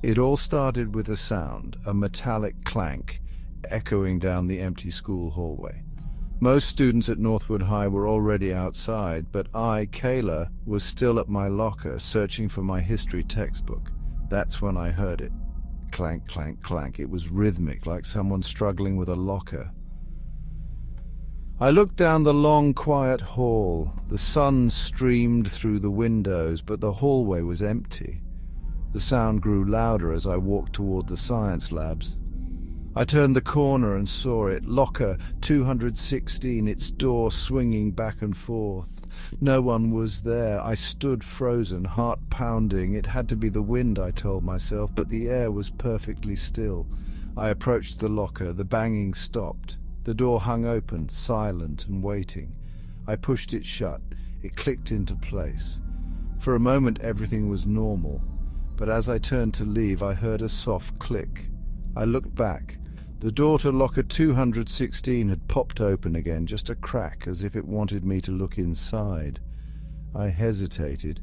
It all started with a sound, a metallic clank, echoing down the empty school hallway. Most students at Northwood High were already outside, but I, Kayla, was still at my locker, searching for my history textbook. That's when I heard it. Clank, clank, clank. It was rhythmic, like someone struggling with a locker. I looked down the long, quiet hall. The sun streamed through the windows, but the hallway was empty. The sound grew louder as I walked toward the science labs. I turned the corner and saw it, locker 216, its door swinging back and forth. No one was there. I stood frozen, heart pounding. It had to be the wind, I told myself, but the air was perfectly still. I approached the locker. The banging stopped. The door hung open, silent and waiting. I pushed it shut. It clicked into place. For a moment everything was normal, but as I turned to leave I heard a soft click. I looked back. The door to locker 216 had popped open again, just a crack, as if it wanted me to look inside. I hesitated,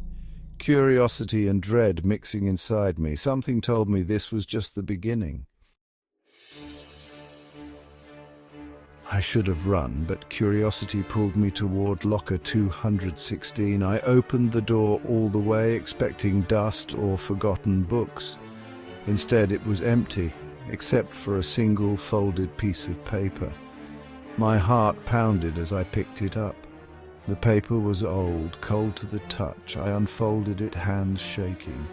curiosity and dread mixing inside me. Something told me this was just the beginning. I should have run, but curiosity pulled me toward locker 216. I opened the door all the way, expecting dust or forgotten books. Instead, it was empty, except for a single folded piece of paper. My heart pounded as I picked it up. The paper was old, cold to the touch. I unfolded it, hands shaking.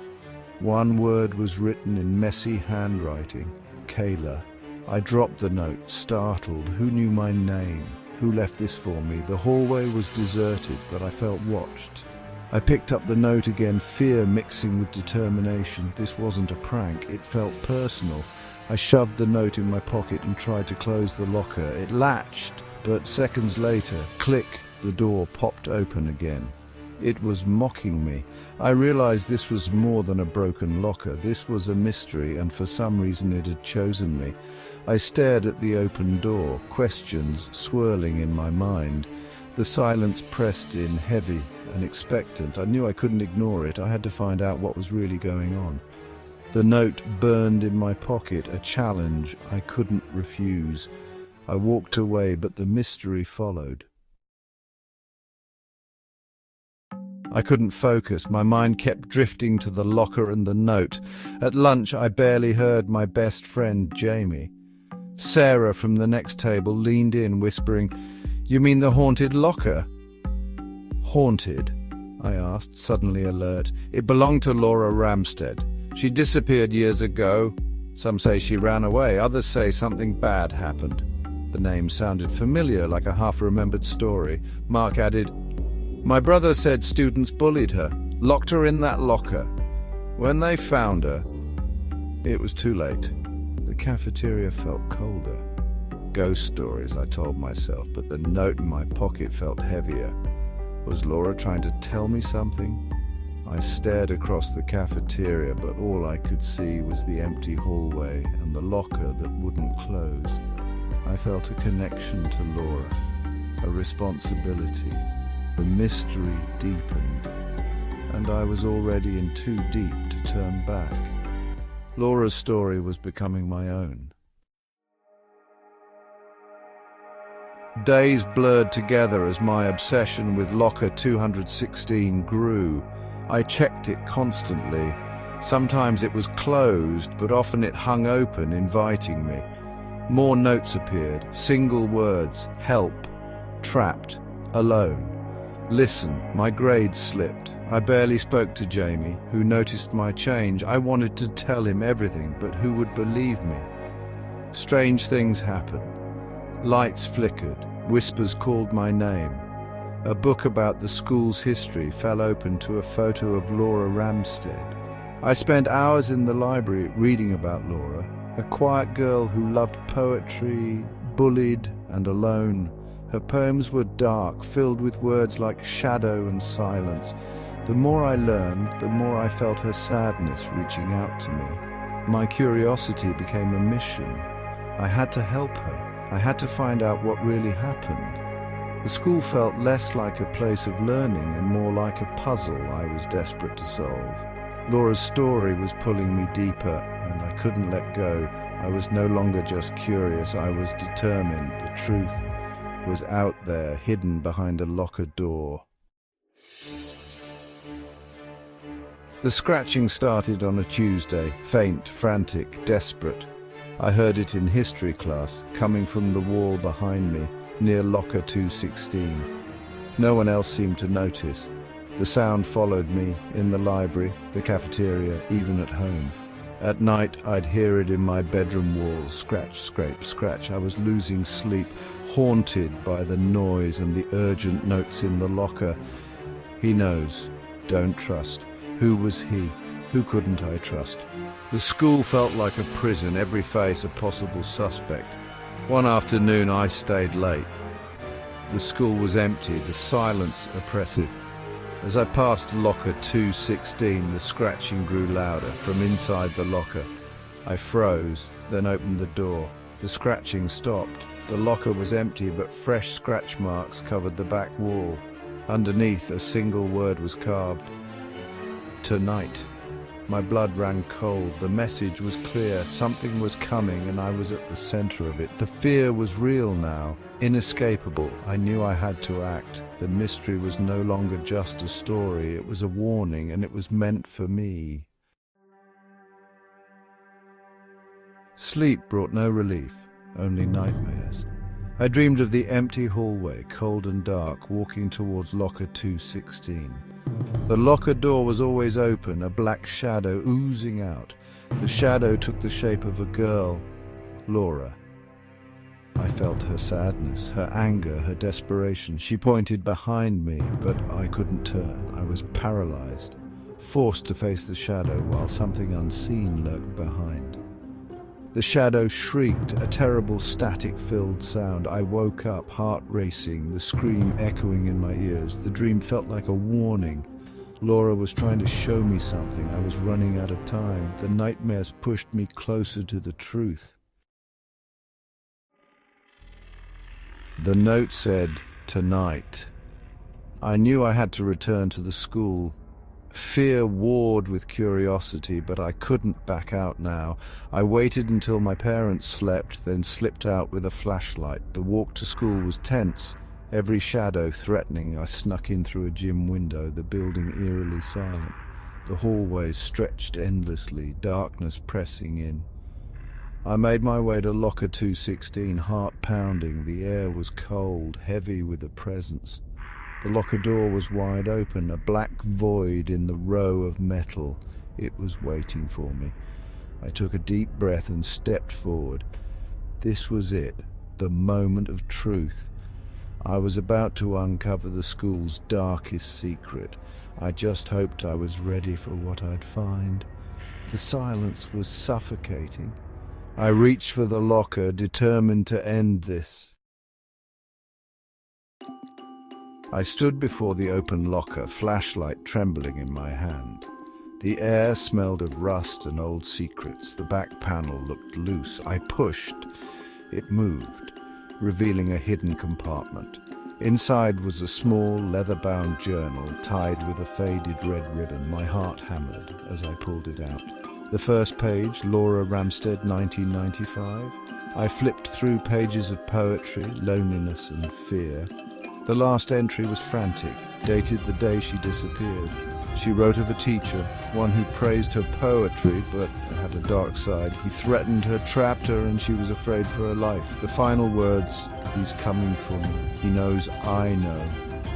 One word was written in messy handwriting: Kayla. I dropped the note, startled. Who knew my name? Who left this for me? The hallway was deserted, but I felt watched. I picked up the note again, fear mixing with determination. This wasn't a prank. It felt personal. I shoved the note in my pocket and tried to close the locker. It latched, but seconds later, click, the door popped open again. It was mocking me. I realized this was more than a broken locker. This was a mystery, and for some reason it had chosen me. I stared at the open door, questions swirling in my mind. The silence pressed in, heavy and expectant. I knew I couldn't ignore it. I had to find out what was really going on. The note burned in my pocket, a challenge I couldn't refuse. I walked away, but the mystery followed. I couldn't focus. My mind kept drifting to the locker and the note. At lunch, I barely heard my best friend, Jamie. Sarah from the next table leaned in, whispering, "You mean the haunted locker?" "Haunted?" I asked, suddenly alert. "It belonged to Laura Ramstead. She disappeared years ago. Some say she ran away, others say something bad happened." The name sounded familiar, like a half-remembered story. Mark added, "My brother said students bullied her, locked her in that locker. When they found her, it was too late." The cafeteria felt colder. Ghost stories, I told myself, but the note in my pocket felt heavier. Was Laura trying to tell me something? I stared across the cafeteria, but all I could see was the empty hallway and the locker that wouldn't close. I felt a connection to Laura, a responsibility. The mystery deepened, and I was already in too deep to turn back. Laura's story was becoming my own. Days blurred together as my obsession with locker 216 grew. I checked it constantly. Sometimes it was closed, but often it hung open, inviting me. More notes appeared, single words: help, trapped, alone. Listen, my grades slipped. I barely spoke to Jamie, who noticed my change. I wanted to tell him everything, but who would believe me? Strange things happened. Lights flickered, whispers called my name. A book about the school's history fell open to a photo of Laura Ramstead. I spent hours in the library reading about Laura, a quiet girl who loved poetry, bullied and alone. Her poems were dark, filled with words like shadow and silence. The more I learned, the more I felt her sadness reaching out to me. My curiosity became a mission. I had to help her. I had to find out what really happened. The school felt less like a place of learning and more like a puzzle I was desperate to solve. Laura's story was pulling me deeper, and I couldn't let go. I was no longer just curious, I was determined. The truth was out there, hidden behind a locker door. The scratching started on a Tuesday, faint, frantic, desperate. I heard it in history class, coming from the wall behind me, near locker 216. No one else seemed to notice. The sound followed me in the library, the cafeteria, even at home. At night, I'd hear it in my bedroom walls, scratch, scrape, scratch. I was losing sleep, haunted by the noise and the urgent notes in the locker. He knows. Don't trust. Who was he? Who couldn't I trust? The school felt like a prison, every face a possible suspect. One afternoon, I stayed late. The school was empty, the silence oppressive. As I passed locker 216, the scratching grew louder from inside the locker. I froze, then opened the door. The scratching stopped. The locker was empty, but fresh scratch marks covered the back wall. Underneath, a single word was carved. Tonight. My blood ran cold. The message was clear. Something was coming, and I was at the center of it. The fear was real now, inescapable. I knew I had to act. The mystery was no longer just a story. It was a warning, and it was meant for me. Sleep brought no relief, only nightmares. I dreamed of the empty hallway, cold and dark, walking towards locker 216. The locker door was always open, a black shadow oozing out. The shadow took the shape of a girl, Laura. I felt her sadness, her anger, her desperation. She pointed behind me, but I couldn't turn. I was paralyzed, forced to face the shadow while something unseen lurked behind. The shadow shrieked, a terrible static-filled sound. I woke up, heart racing, the scream echoing in my ears. The dream felt like a warning. Laura was trying to show me something. I was running out of time. The nightmares pushed me closer to the truth. The note said, "Tonight." I knew I had to return to the school. Fear warred with curiosity, but I couldn't back out now. I waited until my parents slept, then slipped out with a flashlight. The walk to school was tense, every shadow threatening. I snuck in through a gym window, the building eerily silent. The hallways stretched endlessly, darkness pressing in. I made my way to locker 216, heart pounding. The air was cold, heavy with a presence. The locker door was wide open, a black void in the row of metal. It was waiting for me. I took a deep breath and stepped forward. This was it, the moment of truth. I was about to uncover the school's darkest secret. I just hoped I was ready for what I'd find. The silence was suffocating. I reached for the locker, determined to end this. I stood before the open locker, flashlight trembling in my hand. The air smelled of rust and old secrets. The back panel looked loose. I pushed. It moved, revealing a hidden compartment. Inside was a small, leather-bound journal tied with a faded red ribbon. My heart hammered as I pulled it out. The first page, Laura Ramstead, 1995. I flipped through pages of poetry, loneliness and fear. The last entry was frantic, dated the day she disappeared. She wrote of a teacher, one who praised her poetry but had a dark side. He threatened her, trapped her, and she was afraid for her life. The final words, "He's coming for me. He knows I know.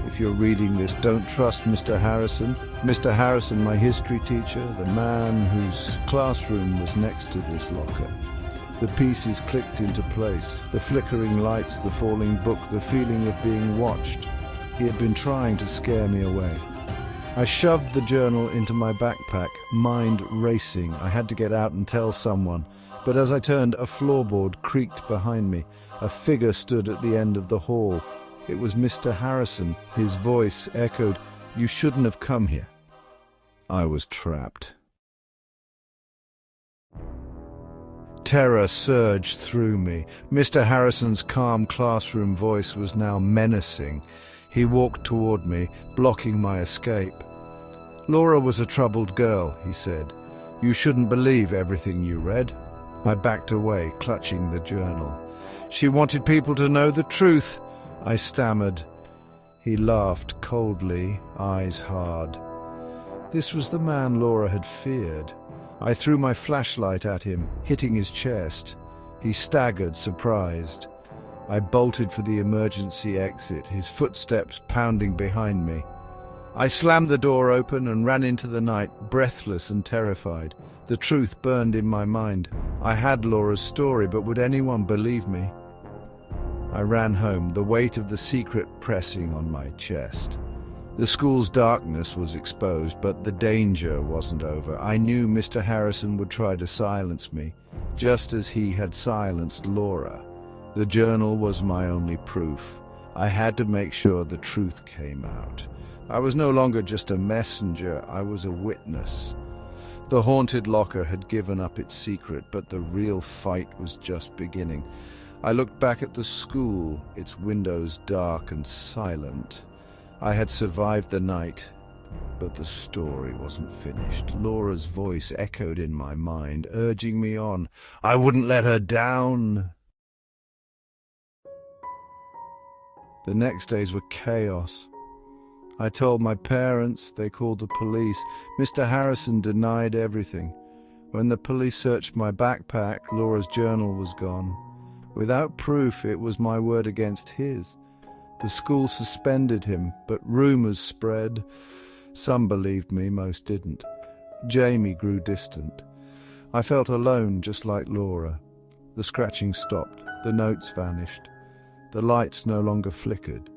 If you're reading this, don't trust Mr. Harrison. Mr. Harrison, my history teacher, the man whose classroom was next to this locker." The pieces clicked into place, the flickering lights, the falling book, the feeling of being watched. He had been trying to scare me away. I shoved the journal into my backpack, mind racing. I had to get out and tell someone. But as I turned, a floorboard creaked behind me. A figure stood at the end of the hall. It was Mr. Harrison. His voice echoed, "You shouldn't have come here." I was trapped. Terror surged through me. Mr. Harrison's calm classroom voice was now menacing. He walked toward me, blocking my escape. Laura was a troubled girl, he said. You shouldn't believe everything you read. I backed away, clutching the journal. She wanted people to know the truth, I stammered. He laughed coldly, eyes hard. This was the man Laura had feared. I threw my flashlight at him, hitting his chest. He staggered, surprised. I bolted for the emergency exit, his footsteps pounding behind me. I slammed the door open and ran into the night, breathless and terrified. The truth burned in my mind. I had Laura's story, but would anyone believe me? I ran home, the weight of the secret pressing on my chest. The school's darkness was exposed, but the danger wasn't over. I knew Mr. Harrison would try to silence me, just as he had silenced Laura. The journal was my only proof. I had to make sure the truth came out. I was no longer just a messenger, I was a witness. The haunted locker had given up its secret, but the real fight was just beginning. I looked back at the school, its windows dark and silent. I had survived the night, but the story wasn't finished. Laura's voice echoed in my mind, urging me on. I wouldn't let her down. The next days were chaos. I told my parents, they called the police. Mr. Harrison denied everything. When the police searched my backpack, Laura's journal was gone. Without proof, it was my word against his. The school suspended him, but rumors spread. Some believed me, most didn't. Jamie grew distant. I felt alone, just like Laura. The scratching stopped. The notes vanished. The lights no longer flickered.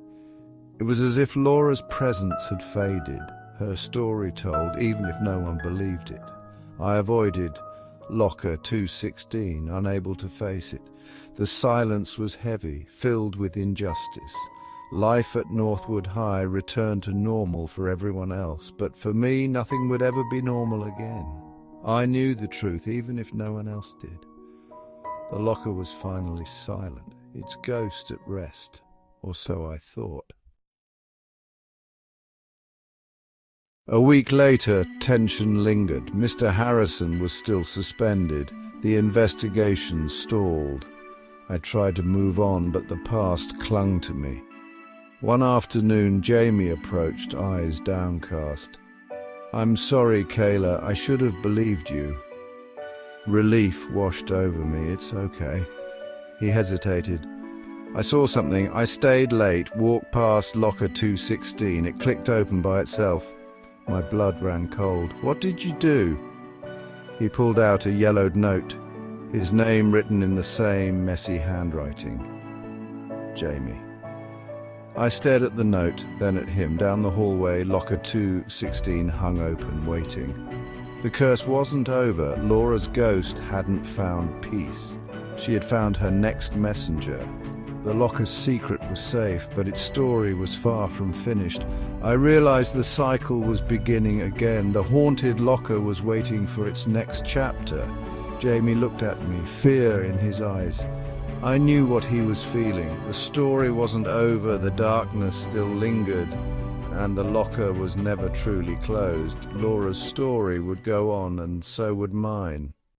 It was as if Laura's presence had faded, her story told, even if no one believed it. I avoided locker 216, unable to face it. The silence was heavy, filled with injustice. Life at Northwood High returned to normal for everyone else, but for me, nothing would ever be normal again. I knew the truth, even if no one else did. The locker was finally silent, its ghost at rest, or so I thought. A week later, tension lingered. Mr. Harrison was still suspended. The investigation stalled. I tried to move on, but the past clung to me. One afternoon, Jamie approached, eyes downcast. I'm sorry, Kayla, I should have believed you. Relief washed over me. It's okay. He hesitated. I saw something. I stayed late, walked past locker 216. It clicked open by itself. My blood ran cold. What did you do? He pulled out a yellowed note, his name written in the same messy handwriting. Jamie. I stared at the note, then at him. Down the hallway, locker 216 hung open, waiting. The curse wasn't over. Laura's ghost hadn't found peace. She had found her next messenger. The locker's secret was safe, but its story was far from finished. I realized the cycle was beginning again. The haunted locker was waiting for its next chapter. Jamie looked at me, fear in his eyes. I knew what he was feeling. The story wasn't over, the darkness still lingered, and the locker was never truly closed. Laura's story would go on, and so would mine.